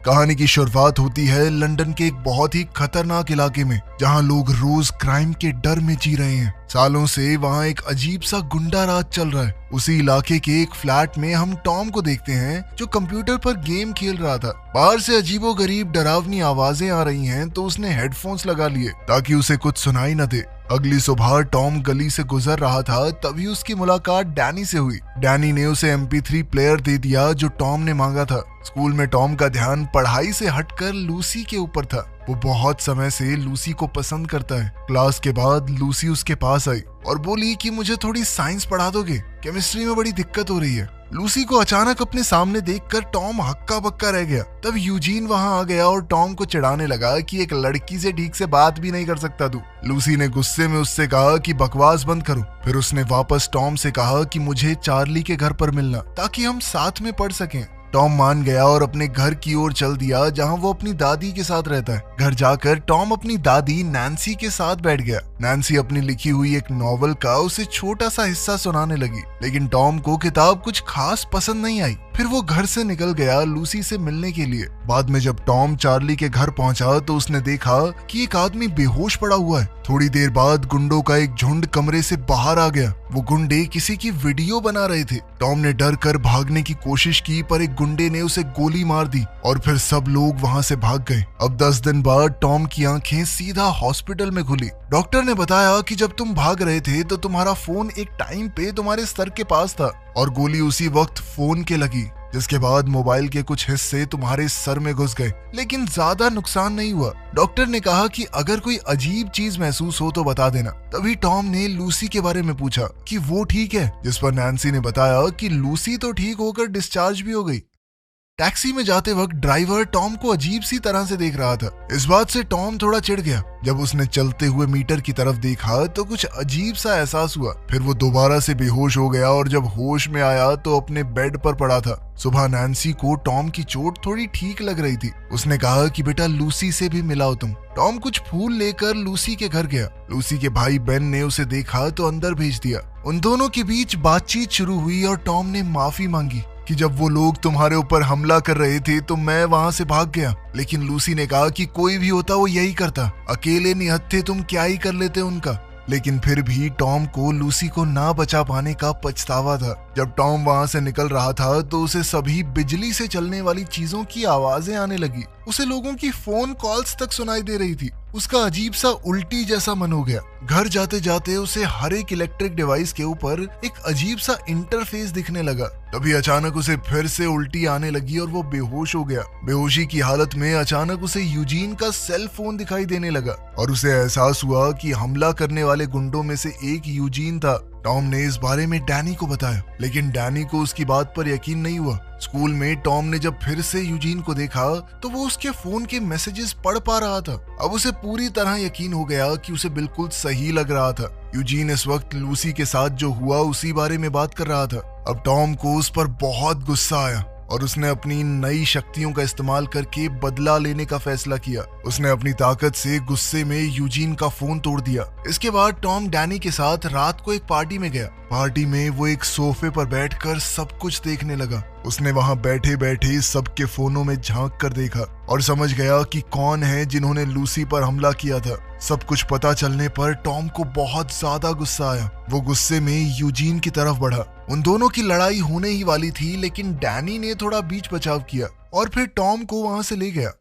कहानी की शुरुआत होती है लंदन के एक बहुत ही खतरनाक इलाके में, जहां लोग रोज क्राइम के डर में जी रहे हैं। सालों से वहां एक अजीब सा गुंडा राज चल रहा है। उसी इलाके के एक फ्लैट में हम टॉम को देखते हैं, जो कंप्यूटर पर गेम खेल रहा था। बाहर से अजीबोगरीब डरावनी आवाजें आ रही हैं, तो उसने हेडफोन्स लगा लिए ताकि उसे कुछ सुनाई न दे। अगली सुबह टॉम गली से गुजर रहा था, तभी उसकी मुलाकात डैनी से हुई। डैनी ने उसे MP3 प्लेयर दे दिया जो टॉम ने मांगा था। स्कूल में टॉम का ध्यान पढ़ाई से हटकर लूसी के ऊपर था। वो बहुत समय से लूसी को पसंद करता है। क्लास के बाद लूसी उसके पास आई और बोली कि मुझे थोड़ी साइंस पढ़ा दोगे, केमिस्ट्री में बड़ी दिक्कत हो रही है। लूसी को अचानक अपने सामने देखकर टॉम हक्का बक्का रह गया। तब यूजीन वहां आ गया और टॉम को चिढ़ाने लगा कि एक लड़की से ठीक से बात भी नहीं कर सकता तू। लूसी ने गुस्से में उससे कहा कि बकवास बंद करो। फिर उसने वापस टॉम से कहा कि मुझे चार्ली के घर पर मिलना ताकि हम साथ में पढ़ सकें। टॉम मान गया और अपने घर की ओर चल दिया, जहां वो अपनी दादी के साथ रहता है। घर जाकर टॉम अपनी दादी नैन्सी के साथ बैठ गया। नैन्सी अपनी लिखी हुई एक नॉवल का उसे छोटा सा हिस्सा सुनाने लगी, लेकिन टॉम को किताब कुछ खास पसंद नहीं आई। फिर वो घर से निकल गया लूसी से मिलने के लिए। बाद में जब टॉम चार्ली के घर पहुंचा तो उसने देखा कि एक आदमी बेहोश पड़ा हुआ है। थोड़ी देर बाद गुंडों का एक झुंड कमरे से बाहर आ गया। वो गुंडे किसी की वीडियो बना रहे थे। टॉम ने डर कर भागने की कोशिश की, पर एक गुंडे ने उसे गोली मार दी और फिर सब लोग वहां से भाग गए। अब 10 दिन बाद टॉम की आंखें सीधा हॉस्पिटल में खुली। डॉक्टर ने बताया कि जब तुम भाग रहे थे तो तुम्हारा फोन एक टाइम पे तुम्हारे सर के पास था और गोली उसी वक्त फोन के लगी, जिसके बाद मोबाइल के कुछ हिस्से तुम्हारे सर में घुस गए, लेकिन ज्यादा नुकसान नहीं हुआ। डॉक्टर ने कहा कि अगर कोई अजीब चीज महसूस हो तो बता देना। तभी टॉम ने लूसी के बारे में पूछा कि वो ठीक है, जिस पर नैन्सी ने बताया कि लूसी तो ठीक होकर डिस्चार्ज भी हो गई। टैक्सी में जाते वक्त ड्राइवर टॉम को अजीब सी तरह से देख रहा था। इस बात से टॉम थोड़ा चिढ़ गया। जब उसने चलते हुए मीटर की तरफ देखा तो कुछ अजीब सा एहसास हुआ। फिर वो दोबारा से बेहोश हो गया और जब होश में आया तो अपने बेड पर पड़ा था। सुबह नैन्सी को टॉम की चोट थोड़ी ठीक लग रही थी। उसने कहा कि बेटा लूसी से भी मिलाओ तुम। टॉम कुछ फूल लेकर लूसी के घर गया। लूसी के भाई बेन ने उसे देखा तो अंदर भेज दिया। उन दोनों के बीच बातचीत शुरू हुई और टॉम ने माफी मांगी कि जब वो लोग तुम्हारे ऊपर हमला कर रहे थे तो मैं वहां से भाग गया। लेकिन लूसी ने कहा कि कोई भी होता वो यही करता, अकेले निहत्थे तुम क्या ही कर लेते उनका। लेकिन फिर भी टॉम को लूसी को ना बचा पाने का पछतावा था। जब टॉम वहां से निकल रहा था तो उसे सभी बिजली से चलने वाली चीजों की आवाजें आने लगी। उसे लोगों की फोन कॉल्स तक सुनाई दे रही थी। उसका अजीब सा उल्टी जैसा मन हो गया। घर जाते जाते उसे हर एक इलेक्ट्रिक डिवाइस के ऊपर एक अजीब सा इंटरफेस दिखने लगा। तभी अचानक उसे फिर से उल्टी आने लगी और वो बेहोश हो गया। बेहोशी की हालत में अचानक उसे यूजीन का सेल फोन दिखाई देने लगा और उसे एहसास हुआ कि हमला करने वाले गुंडों में से एक यूजीन था। टॉम ने इस बारे में डैनी को बताया, लेकिन डैनी को उसकी बात पर यकीन नहीं हुआ। स्कूल में टॉम ने जब फिर से यूजीन को देखा तो वो उसके फोन के मैसेजेस पढ़ पा रहा था। अब उसे पूरी तरह यकीन हो गया कि उसे बिल्कुल सही लग रहा था। यूजीन इस वक्त लूसी के साथ जो हुआ उसी बारे में बात कर रहा था। अब टॉम को उस पर बहुत गुस्सा आया और उसने अपनी नई शक्तियों का इस्तेमाल करके बदला लेने का फैसला किया। उसने अपनी ताकत से गुस्से में यूजीन का फोन तोड़ दिया। इसके बाद टॉम डैनी के साथ रात को एक पार्टी में गया। पार्टी में वो एक सोफे पर बैठकर सब कुछ देखने लगा। उसने वहां बैठे बैठे सबके फोनों में झांक कर देखा और समझ गया कि कौन है जिन्होंने लूसी पर हमला किया था। सब कुछ पता चलने पर टॉम को बहुत ज्यादा गुस्सा आया। वो गुस्से में यूजीन की तरफ बढ़ा। उन दोनों की लड़ाई होने ही वाली थी, लेकिन डैनी ने थोड़ा बीच बचाव किया और फिर टॉम को वहां से ले गया।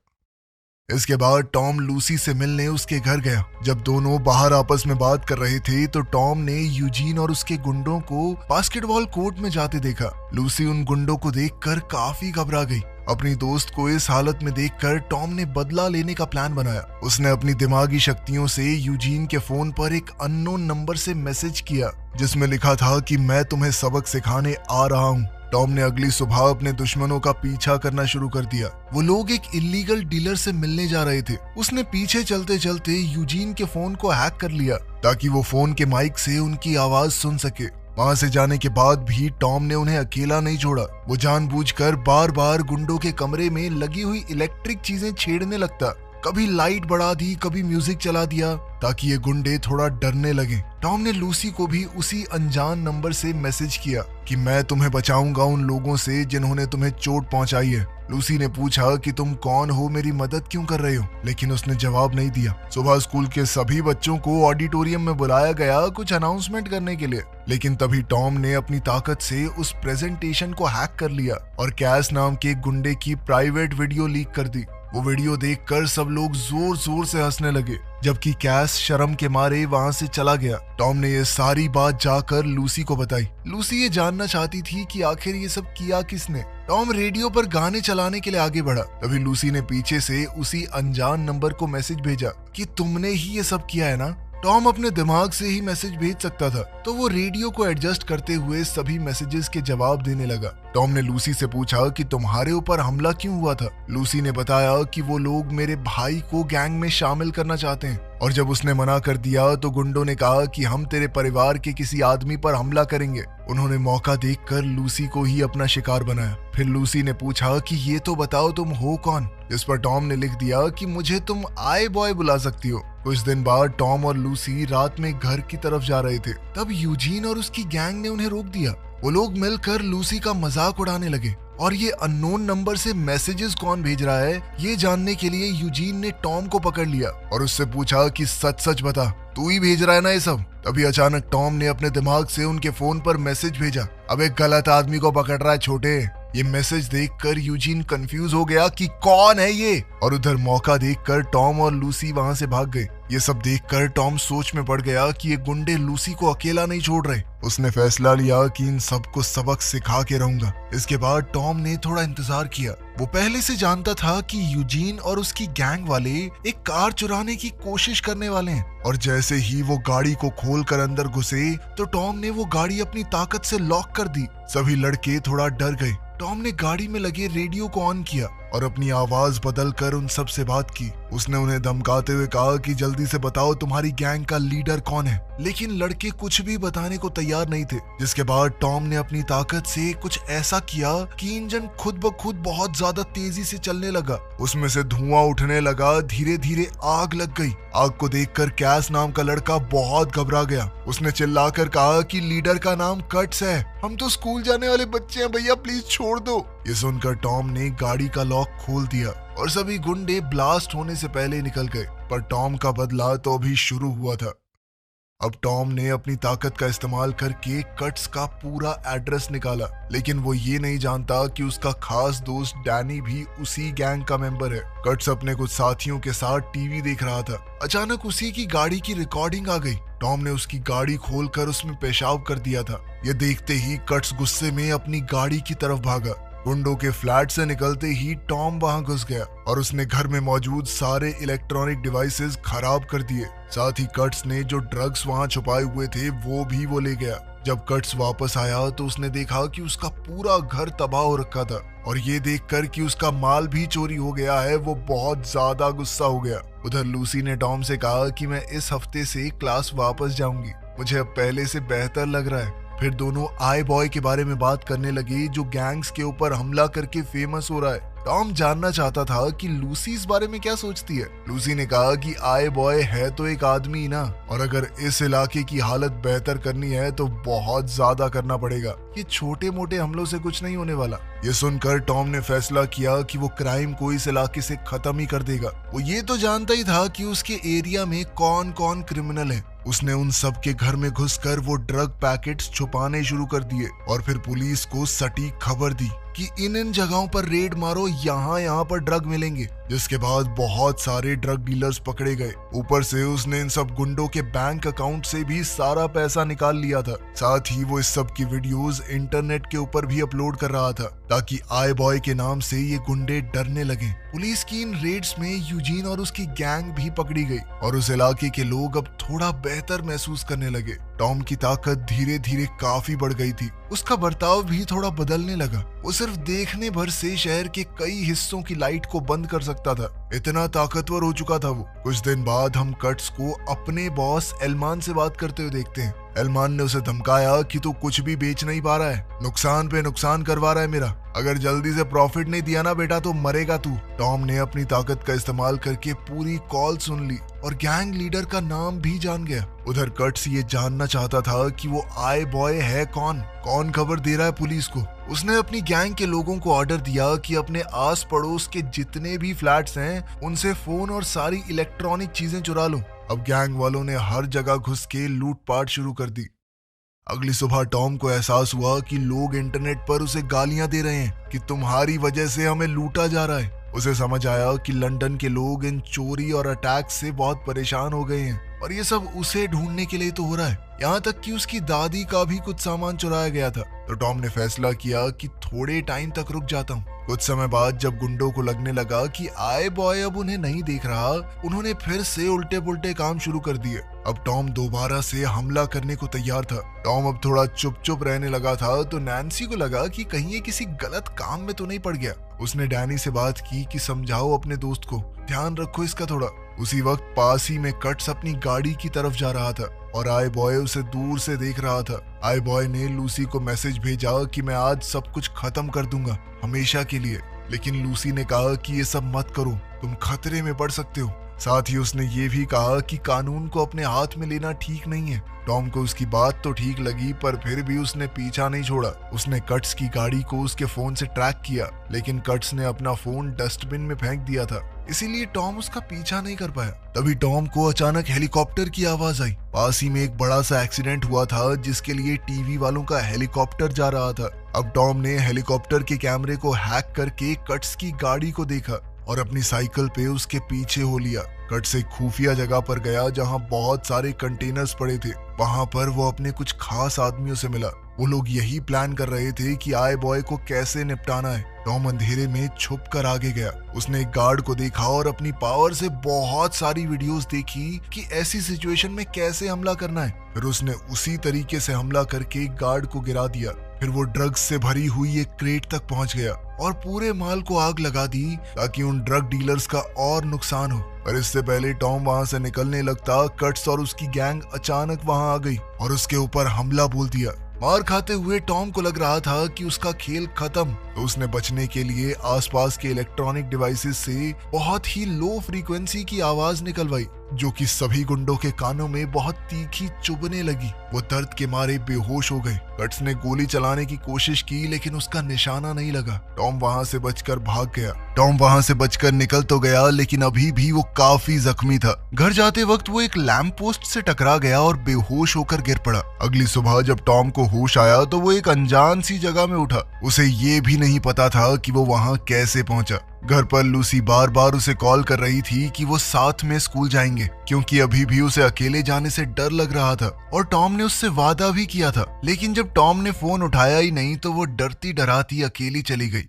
इसके बाद टॉम लूसी से मिलने उसके घर गया। जब दोनों बाहर आपस में बात कर रहे थे तो टॉम ने यूजीन और उसके गुंडों को बास्केटबॉल कोर्ट में जाते देखा। लूसी उन गुंडों को देखकर काफी घबरा गई। अपनी दोस्त को इस हालत में देखकर टॉम ने बदला लेने का प्लान बनाया। उसने अपनी दिमागी शक्तियों से यूजीन के फोन पर एक अननोन नंबर से मैसेज किया, जिसमें लिखा था कि मैं तुम्हें सबक सिखाने आ रहा हूँ। टॉम ने अगली सुबह अपने दुश्मनों का पीछा करना शुरू कर दिया। वो लोग एक इलीगल डीलर से मिलने जा रहे थे। उसने पीछे चलते चलते यूजीन के फोन को हैक कर लिया ताकि वो फोन के माइक से उनकी आवाज सुन सके। वहां से जाने के बाद भी टॉम ने उन्हें अकेला नहीं छोड़ा। वो जानबूझकर बार बार गुंडों के कमरे में लगी हुई इलेक्ट्रिक चीजें छेड़ने लगता। कभी लाइट बढ़ा दी, कभी म्यूजिक चला दिया ताकि ये गुंडे थोड़ा डरने लगे। टॉम ने लूसी को भी उसी अनजान नंबर से मैसेज किया कि मैं तुम्हें बचाऊंगा उन लोगों से जिन्होंने तुम्हें चोट पहुंचाई है। लूसी ने पूछा कि तुम कौन हो, मेरी मदद क्यों कर रहे हो, लेकिन उसने जवाब नहीं दिया। सुबह स्कूल के सभी बच्चों को ऑडिटोरियम में बुलाया गया कुछ अनाउंसमेंट करने के लिए, लेकिन तभी टॉम ने अपनी ताकत से उस प्रेजेंटेशन को हैक कर लिया और कैस नाम के गुंडे की प्राइवेट वीडियो लीक कर दी। वो वीडियो देखकर सब लोग जोर जोर से हंसने लगे, जबकि कैस शर्म के मारे वहां से चला गया। टॉम ने ये सारी बात जाकर लूसी को बताई। लूसी ये जानना चाहती थी कि आखिर ये सब किया किसने। टॉम रेडियो पर गाने चलाने के लिए आगे बढ़ा, तभी लूसी ने पीछे से उसी अनजान नंबर को मैसेज भेजा कि तुमने ही ये सब किया है ना। टॉम अपने दिमाग से ही मैसेज भेज सकता था, तो वो रेडियो को एडजस्ट करते हुए सभी मैसेजेस के जवाब देने लगा। टॉम ने लूसी से पूछा कि तुम्हारे ऊपर हमला क्यों हुआ था। लूसी ने बताया कि वो लोग मेरे भाई को गैंग में शामिल करना चाहते हैं, और जब उसने मना कर दिया तो गुंडों ने कहा कि हम तेरे परिवार के किसी आदमी पर हमला करेंगे। उन्होंने मौका देखकर लूसी को ही अपना शिकार बनाया। फिर लूसी ने पूछा कि ये तो बताओ तुम हो कौन, जिस पर टॉम ने लिख दिया कि मुझे तुम आई बॉय बुला सकती हो। कुछ दिन बाद टॉम और लूसी रात में घर की तरफ जा रहे थे, तब यूजीन और उसकी गैंग ने उन्हें रोक दिया। वो लोग मिलकर लूसी का मजाक उड़ाने लगे और ये अननोन नंबर से मैसेजेस कौन भेज रहा है ये जानने के लिए यूजीन ने टॉम को पकड़ लिया और उससे पूछा कि सच सच बता, तू ही भेज रहा है ना ये सब। तभी अचानक टॉम ने अपने दिमाग से उनके फोन पर मैसेज भेजा, अब एक गलत आदमी को पकड़ रहा है छोटे। ये मैसेज देखकर यूजीन कंफ्यूज हो गया कि कौन है ये, और उधर मौका देखकर टॉम और लूसी वहां से भाग गए। ये सब देखकर टॉम सोच में पड़ गया कि ये गुंडे लूसी को अकेला नहीं छोड़ रहे। उसने फैसला लिया कि इन सबको सबक सिखा के रहूंगा। इसके बाद टॉम ने थोड़ा इंतजार किया। वो पहले से जानता था कि यूजीन और उसकी गैंग वाले एक कार चुराने की कोशिश करने वाले हैं, और जैसे ही वो गाड़ी को खोलकर अंदर घुसे तो टॉम ने वो गाड़ी अपनी ताकत से लॉक कर दी। सभी लड़के थोड़ा डर गए। टॉम ने गाड़ी में लगे रेडियो को ऑन किया और अपनी आवाज बदलकर उन सब से बात की। उसने उन्हें धमकाते हुए कहा कि जल्दी से बताओ तुम्हारी गैंग का लीडर कौन है, लेकिन लड़के कुछ भी बताने को तैयार नहीं थे। जिसके बाद टॉम ने अपनी ताकत से कुछ ऐसा किया कि इंजन खुद ब खुद बहुत ज्यादा तेजी से चलने लगा। उसमें से धुआं उठने लगा, धीरे धीरे आग लग गई। आग को देखकर कैस नाम का लड़का बहुत घबरा गया। उसने चिल्लाकर कहा कि लीडर का नाम कट्स है, हम तो स्कूल जाने वाले बच्चे हैं भैया, प्लीज छोड़ दो। ये सुनकर टॉम ने गाड़ी का लॉक खोल दिया और सभी गुंडे ब्लास्ट होने से पहले निकल गए, पर टॉम का बदला तो अभी शुरू हुआ था। अब टॉम ने अपनी ताकत का इस्तेमाल करके कट्स का पूरा एड्रेस निकाला, लेकिन वो ये नहीं जानता कि उसका खास दोस्त डैनी भी उसी गैंग का मेंबर है। कट्स अपने कुछ साथियों के साथ टीवी देख रहा था। अचानक उसी की गाड़ी की रिकॉर्डिंग आ गई। टॉम ने उसकी गाड़ी खोलकर उसमें पेशाब कर दिया था। ये देखते ही कट्स गुस्से में अपनी गाड़ी की तरफ भागा। गुंडों के फ्लैट से निकलते ही टॉम वहां घुस गया और उसने घर में मौजूद सारे इलेक्ट्रॉनिक डिवाइसेस खराब कर दिए। साथ ही कट्स ने जो ड्रग्स वहां छुपाए हुए थे वो भी वो ले गया। जब कट्स वापस आया तो उसने देखा कि उसका पूरा घर तबाह हो रखा था, और ये देखकर कि उसका माल भी चोरी हो गया है वो बहुत ज्यादा गुस्सा हो गया। उधर लूसी ने टॉम से कहा कि मैं इस हफ्ते से क्लास वापस जाऊंगी, मुझे अब पहले से बेहतर लग रहा है। फिर दोनों आई बॉय के बारे में बात करने लगे जो गैंग्स के ऊपर हमला करके फेमस हो रहा है। टॉम जानना चाहता था कि लूसी इस बारे में क्या सोचती है। लूसी ने कहा कि आई बॉय है तो एक आदमी ना, और अगर इस इलाके की हालत बेहतर करनी है तो बहुत ज्यादा करना पड़ेगा, ये छोटे मोटे हमलों से कुछ नहीं होने वाला। ये सुनकर टॉम ने फैसला किया कि वो क्राइम को इस इलाके से खत्म ही कर देगा। वो ये तो जानता ही था कि उसके एरिया में कौन कौन क्रिमिनल है। उसने उन सब के घर में घुसकर वो ड्रग पैकेट्स छुपाने शुरू कर दिए और फिर पुलिस को सटीक खबर दी कि इन जगहों पर रेड मारो, यहाँ पर ड्रग मिलेंगे। जिसके बाद बहुत सारे ड्रग डीलर्स पकड़े गए। ऊपर से उसने इन सब गुंडों के बैंक अकाउंट से भी सारा पैसा निकाल लिया था। साथ ही वो इस सब की वीडियोस इंटरनेट के ऊपर भी अपलोड कर रहा था ताकि आई बॉय के नाम से ये गुंडे डरने लगे। पुलिस की इन रेड्स में यूजीन और उसकी गैंग भी पकड़ी गई और उस इलाके के लोग अब थोड़ा बेहतर महसूस करने लगे। टॉम की ताकत धीरे धीरे काफी बढ़ गई थी। उसका बर्ताव भी थोड़ा बदलने लगा। वो सिर्फ देखने भर से शहर के कई हिस्सों की लाइट को बंद कर सकता था, इतना ताकतवर हो चुका था वो। कुछ दिन बाद हम कट्स को अपने बॉस एलमान से बात करते हुए देखते हैं। एलमान ने उसे धमकाया कि तू कुछ भी बेच नहीं पा रहा है, नुकसान पे नुकसान करवा रहा है मेरा, अगर जल्दी से प्रॉफिट नहीं दिया ना बेटा तो मरेगा तू। टॉम ने अपनी ताकत का इस्तेमाल करके पूरी कॉल सुन ली और गैंग लीडर का नाम भी जान गया। उधर कट्स ये जानना चाहता था कि वो आई बॉय है कौन खबर दे रहा है पुलिस को। उसने अपनी गैंग के लोगों को ऑर्डर दिया कि अपने आस पड़ोस के जितने भी फ्लैट्स हैं उनसे फोन और सारी इलेक्ट्रॉनिक चीजें चुरा लो। अब गैंग वालों ने हर जगह घुस के लूटपाट शुरू कर दी। अगली सुबह टॉम को एहसास हुआ कि लोग इंटरनेट पर उसे गालियां दे रहे हैं कि तुम्हारी वजह से हमें लूटा जा रहा है। उसे समझ आया कि लंदन के लोग इन चोरी और अटैक से बहुत परेशान हो गए हैं और ये सब उसे ढूंढने के लिए तो हो रहा है। यहाँ तक कि उसकी दादी का भी कुछ सामान चुराया गया था। तो टॉम ने फैसला किया कि थोड़े टाइम तक रुक जाता हूँ। कुछ समय बाद जब गुंडों को लगने लगा कि आए बॉय अब उन्हें नहीं देख रहा, उन्होंने फिर से उल्टे पुल्टे काम शुरू कर दिए। अब टॉम दोबारा से हमला करने को तैयार था। टॉम अब थोड़ा चुप चुप रहने लगा था तो नैन्सी को लगा कि कहीं ये किसी गलत काम में तो नहीं पड़ गया। उसने डैनी से बात की कि समझाओ अपने दोस्त को, ध्यान रखो इसका थोड़ा। उसी वक्त पास ही में कट्स अपनी गाड़ी की तरफ जा रहा था और आए बॉय उसे दूर से देख रहा था। आए बॉय ने लूसी को मैसेज भेजा कि मैं आज सब कुछ खत्म कर दूंगा हमेशा के लिए, लेकिन लूसी ने कहा कि ये सब मत करो, तुम खतरे में पड़ सकते हो। साथ ही उसने ये भी कहा कि कानून को अपने हाथ में लेना ठीक नहीं है। टॉम को उसकी बात तो ठीक लगी पर फिर भी उसने पीछा नहीं छोड़ा। उसने कट्स की गाड़ी को उसके फोन से ट्रैक किया, लेकिन कट्स ने अपना फोन डस्टबिन में फेंक दिया था, इसीलिए टॉम उसका पीछा नहीं कर पाया। तभी टॉम को अचानक हेलीकॉप्टर की आवाज आई। पास ही में एक बड़ा सा एक्सीडेंट हुआ था जिसके लिए टीवी वालों का हेलीकॉप्टर जा रहा था। अब टॉम ने हेलीकॉप्टर के कैमरे को हैक करके कट्स की गाड़ी को देखा और अपनी साइकिल पे उसके पीछे हो लिया। कट्स एक खुफिया जगह पर गया जहां बहुत सारे कंटेनर्स पड़े थे। वहां पर वो अपने कुछ खास आदमियों से मिला। वो लोग यही प्लान कर रहे थे कि आए बॉय को कैसे निपटाना है। टॉम अंधेरे में छुप कर आगे गया। उसने एक गार्ड को देखा और अपनी पावर से बहुत सारी वीडियोस देखी कि ऐसी सिचुएशन में कैसे हमला करना है। फिर उसने उसी तरीके से हमला करके एक गार्ड को गिरा दिया। फिर वो ड्रग्स से भरी हुई एक क्रेट तक पहुंच गया और पूरे माल को आग लगा दी ताकि उन ड्रग डीलर्स का और नुकसान हो। पर इससे पहले टॉम वहां से निकलने लगता, कट्स और उसकी गैंग अचानक वहां आ गई और उसके ऊपर हमला बोल दिया। मार खाते हुए टॉम को लग रहा था कि उसका खेल खत्म, तो उसने बचने के लिए आसपास के इलेक्ट्रॉनिक डिवाइसेस से बहुत ही लो फ्रीक्वेंसी की आवाज निकलवाई, जो कि सभी गुंडों के कानों में बहुत तीखी चुभने लगी। वो दर्द के मारे बेहोश हो गए। कट्स ने गोली चलाने की कोशिश की लेकिन उसका निशाना नहीं लगा। टॉम वहां से बचकर भाग गया। टॉम वहां से बचकर निकल तो गया लेकिन अभी भी वो काफी जख्मी था। घर जाते वक्त वो एक लैंप पोस्ट से टकरा गया और बेहोश होकर गिर पड़ा। अगली सुबह जब टॉम को होश आया तो वो एक अनजान सी जगह में उठा। उसे ये भी नहीं पता था कि वो वहां कैसे पहुंचा। घर पर लूसी बार बार उसे कॉल कर रही थी कि वो साथ में स्कूल जाएंगे, क्योंकि अभी भी उसे अकेले जाने से डर लग रहा था और टॉम ने उससे वादा भी किया था। लेकिन जब टॉम ने फोन उठाया ही नहीं तो वो डरती डराती अकेली चली गई।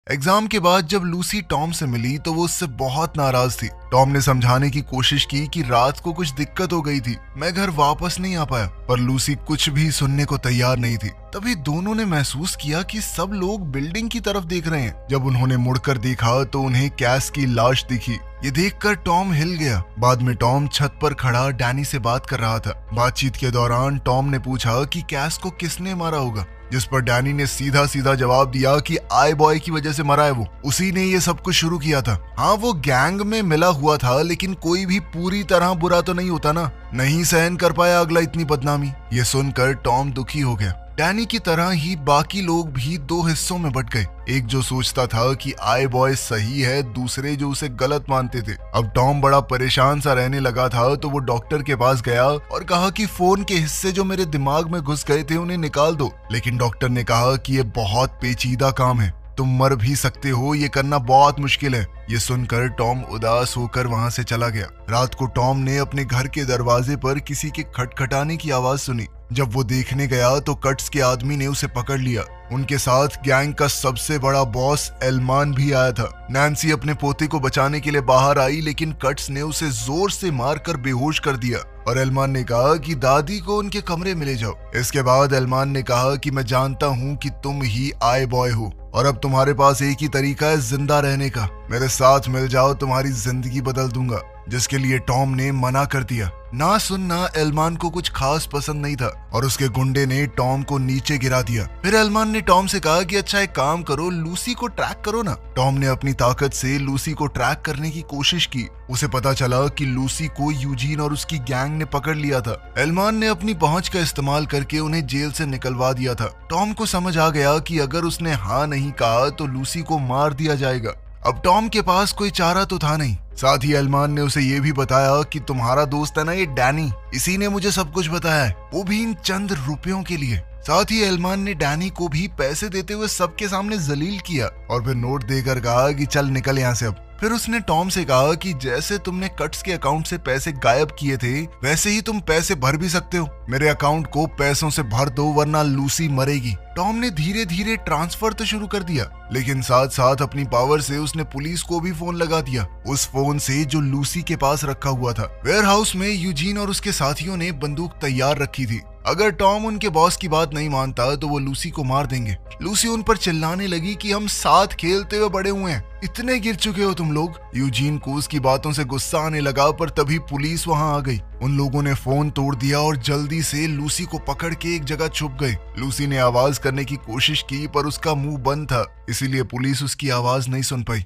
एग्जाम के बाद जब लूसी टॉम से मिली तो वो उससे बहुत नाराज थी। टॉम ने समझाने की कोशिश की कि रात को कुछ दिक्कत हो गई थी, मैं घर वापस नहीं आ पाया, पर लूसी कुछ भी सुनने को तैयार नहीं थी। तभी दोनों ने महसूस किया कि सब लोग बिल्डिंग की तरफ देख रहे हैं। जब उन्होंने मुड़कर देखा तो उन्हें कैस की लाश दिखी। ये देखकर टॉम हिल गया। बाद में टॉम छत पर खड़ा डैनी से बात कर रहा था। बातचीत के दौरान टॉम ने पूछा कि कैस को किसने मारा होगा, जिस पर डैनी ने सीधा सीधा जवाब दिया कि आई बॉय की वजह से मरा है वो, उसी ने ये सब कुछ शुरू किया था। हाँ, वो गैंग में मिला हुआ था लेकिन कोई भी पूरी तरह बुरा तो नहीं होता ना, नहीं सहन कर पाया अगला इतनी बदनामी। ये सुनकर टॉम दुखी हो गया। डैनी की तरह ही बाकी लोग भी दो हिस्सों में बट गए, एक जो सोचता था कि आई बॉय सही है, दूसरे जो उसे गलत मानते थे। अब टॉम बड़ा परेशान सा रहने लगा था तो वो डॉक्टर के पास गया और कहा कि फोन के हिस्से जो मेरे दिमाग में घुस गए थे उन्हें निकाल दो। लेकिन डॉक्टर ने कहा कि ये बहुत पेचीदा काम है, तुम मर भी सकते हो, ये करना बहुत मुश्किल है। ये सुनकर टॉम उदास होकर वहां से चला गया। रात को टॉम ने अपने घर के दरवाजे पर किसी के खटखटाने की आवाज सुनी। जब वो देखने गया तो कट्स के आदमी ने उसे पकड़ लिया। उनके साथ गैंग का सबसे बड़ा बॉस एलमान भी आया था। नैन्सी अपने पोते को बचाने के लिए बाहर आई लेकिन कट्स ने उसे जोर से मारकर बेहोश कर दिया और एलमान ने कहा कि दादी को उनके कमरे में ले जाओ। इसके बाद एलमान ने कहा कि मैं जानता हूँ कि तुम ही आई बॉय हो और अब तुम्हारे पास एक ही तरीका है जिंदा रहने का, मेरे साथ मिल जाओ, तुम्हारी जिंदगी बदल दूंगा। जिसके लिए टॉम ने मना कर दिया। ना सुनना एलमान को कुछ खास पसंद नहीं था और उसके गुंडे ने टॉम को नीचे गिरा दिया। फिर एलमान ने टॉम से कहा कि अच्छा एक काम करो, लूसी को ट्रैक करो ना। टॉम ने अपनी ताकत से लूसी को ट्रैक करने की कोशिश की। उसे पता चला कि लूसी को यूजीन और उसकी गैंग ने पकड़ लिया था। एलमान ने अपनी पहुंच का इस्तेमाल करके उन्हें जेल से निकलवा दिया था। टॉम को समझ आ गया कि अगर उसने हाँ नहीं कहा तो लूसी को मार दिया जाएगा। अब टॉम के पास कोई चारा तो था नहीं। साथ ही एलमान ने उसे ये भी बताया कि तुम्हारा दोस्त है ना ये डैनी, इसी ने मुझे सब कुछ बताया है, वो भी इन चंद रुपयों के लिए। साथ ही एलमान ने डैनी को भी पैसे देते हुए सबके सामने जलील किया और फिर नोट देकर कहा कि चल निकल यहाँ से अब। फिर उसने टॉम से कहा कि जैसे तुमने कट्स के अकाउंट से पैसे गायब किए थे वैसे ही तुम पैसे भर भी सकते हो। मेरे अकाउंट को पैसों से भर दो वरना लूसी मरेगी। टॉम ने धीरे धीरे ट्रांसफर तो शुरू कर दिया, लेकिन साथ साथ अपनी पावर से उसने पुलिस को भी फोन लगा दिया, उस फोन से जो लूसी के पास रखा हुआ था। वेयरहाउस में यूजीन और उसके साथियों ने बंदूक तैयार रखी थी। अगर टॉम उनके बॉस की बात नहीं मानता तो वो लूसी को मार देंगे। लूसी उन पर चिल्लाने लगी कि हम साथ खेलते हुए बड़े हुए हैं, इतने गिर चुके हो तुम लोग। यूजीन को उसकी बातों से गुस्सा आने लगा, पर तभी पुलिस वहां आ गई। उन लोगों ने फोन तोड़ दिया और जल्दी से लूसी को पकड़ के एक जगह छुप गए। लूसी ने आवाज करने की कोशिश की पर उसका मुंह बंद था, इसीलिए पुलिस उसकी आवाज नहीं सुन पाई।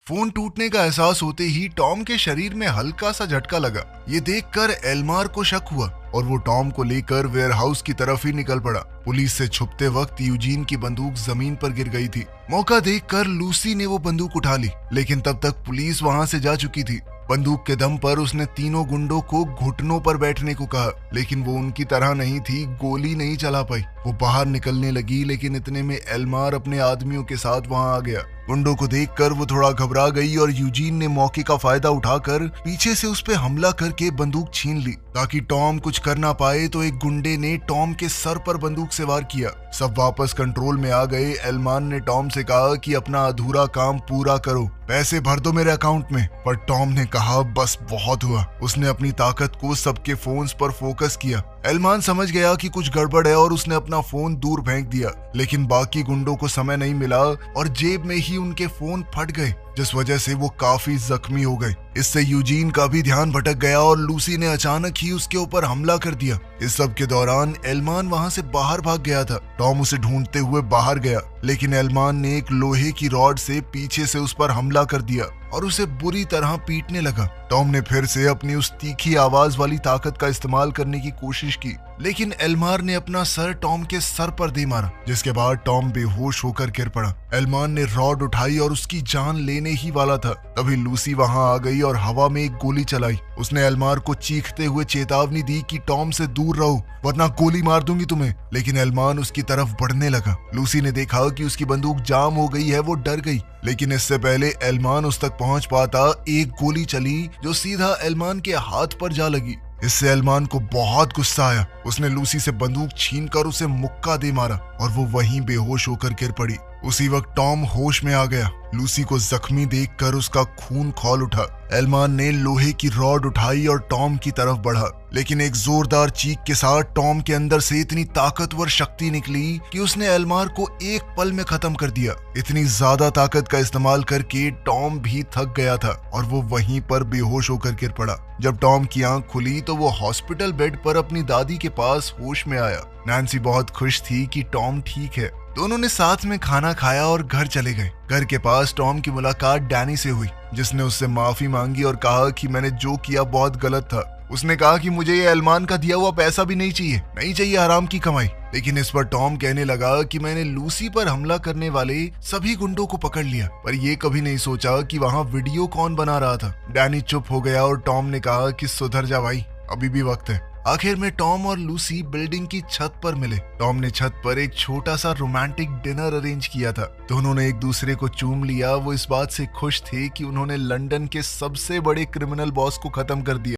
फोन टूटने का एहसास होते ही टॉम के शरीर में हल्का सा झटका लगा। ये देखकर एल्मार को शक हुआ और वो टॉम को लेकर वेयरहाउस की तरफ ही निकल पड़ा। पुलिस से छुपते वक्त यूजीन की बंदूक जमीन पर गिर गई थी। मौका देखकर लूसी ने वो बंदूक उठा ली, लेकिन तब तक पुलिस वहां से जा चुकी थी। बंदूक के दम पर उसने तीनों गुंडों को घुटनों पर बैठने को कहा, लेकिन वो उनकी तरह नहीं थी, गोली नहीं चला पाई। वो बाहर निकलने लगी, लेकिन इतने में एल्मार अपने आदमियों के साथ वहां आ गया। गुंडों को देखकर वो थोड़ा घबरा गई और यूजीन ने मौके का फायदा उठाकर पीछे से उस पे हमला करके बंदूक छीन ली। ताकि टॉम कुछ कर ना पाए तो एक गुंडे ने टॉम के सर पर बंदूक से वार किया। सब वापस कंट्रोल में आ गए। एल्मान ने टॉम से कहा कि अपना अधूरा काम पूरा करो, पैसे भर दो मेरे अकाउंट में। पर टॉम ने कहा बस बहुत हुआ। उसने अपनी ताकत को सबके फोन्स पर फोकस किया। एल्मान समझ गया कि कुछ गड़बड़ है और उसने अपना फोन दूर फेंक दिया, लेकिन बाकी गुंडों को समय नहीं मिला और जेब में ही उनके फोन फट गए, जिस वजह से वो काफी जख्मी हो गए। इससे यूजीन का भी ध्यान भटक गया और लूसी ने अचानक ही उसके ऊपर हमला कर दिया। इस सब के दौरान एल्मान वहां से बाहर भाग गया था। टॉम उसे ढूंढते हुए बाहर गया, लेकिन एल्मान ने एक लोहे की रॉड से पीछे से उस पर हमला कर दिया और उसे बुरी तरह पीटने लगा। टॉम ने फिर से अपनी उस तीखी आवाज वाली ताकत का इस्तेमाल करने की कोशिश की, लेकिन एल्मार ने अपना सर टॉम के सर पर दे मारा, जिसके बाद टॉम बेहोश होकर गिर पड़ा। एल्मान ने रॉड उठाई और उसकी जान लेने ही वाला था, तभी लूसी वहां आ गई और हवा में एक गोली चलाई। उसने एल्मार को चीखते हुए चेतावनी दी कि टॉम से दूर रहो वरना गोली मार दूंगी तुम्हें, लेकिन एल्मान उसकी तरफ बढ़ने लगा। लूसी ने देखा कि उसकी बंदूक जाम हो गई है, वो डर गई, लेकिन इससे पहले एल्मान उस तक पहुंच पाता एक गोली चली जो सीधा एल्मान के हाथ पर जा लगी। इससे एल्मान को बहुत गुस्सा आया। उसने लूसी से बंदूक छीनकर उसे मुक्का दे मारा और वो वहीं बेहोश होकर गिर पड़ी। उसी वक्त टॉम होश में आ गया। लूसी को जख्मी देखकर उसका खून खौल उठा। एल्मान ने लोहे की रॉड उठाई और टॉम की तरफ बढ़ा, लेकिन एक जोरदार चीख के साथ टॉम के अंदर से इतनी ताकतवर शक्ति निकली कि उसने एल्मार को एक पल में खत्म कर दिया। इतनी ज्यादा ताकत का इस्तेमाल करके टॉम भी थक गया था और वो वहीं पर बेहोश होकर गिर पड़ा। जब टॉम की आंख खुली तो वो हॉस्पिटल बेड पर अपनी दादी के पास होश में आया। नैन्सी बहुत खुश थी कि टॉम ठीक है। दोनों ने साथ में खाना खाया और घर चले गए। घर के पास टॉम की मुलाकात डैनी से हुई, जिसने उससे माफी मांगी और कहा कि मैंने जो किया बहुत गलत था। उसने कहा कि मुझे ये एल्मान का दिया हुआ पैसा भी नहीं चाहिए हराम की कमाई। लेकिन इस पर टॉम कहने लगा कि मैंने लूसी पर हमला करने वाले सभी गुंडों को पकड़ लिया, पर ये कभी नहीं सोचा कि वहाँ वीडियो कौन बना रहा था। डैनी चुप हो गया और टॉम ने कहा कि सुधर जा भाई, अभी भी वक्त है। आखिर में टॉम और लूसी बिल्डिंग की छत पर मिले। टॉम ने छत पर एक छोटा सा रोमांटिक डिनर अरेंज किया था। दोनों ने एक दूसरे को चूम लिया। वो इस बात से खुश थे कि उन्होंने लंदन के सबसे बड़े क्रिमिनल बॉस को खत्म कर दिया।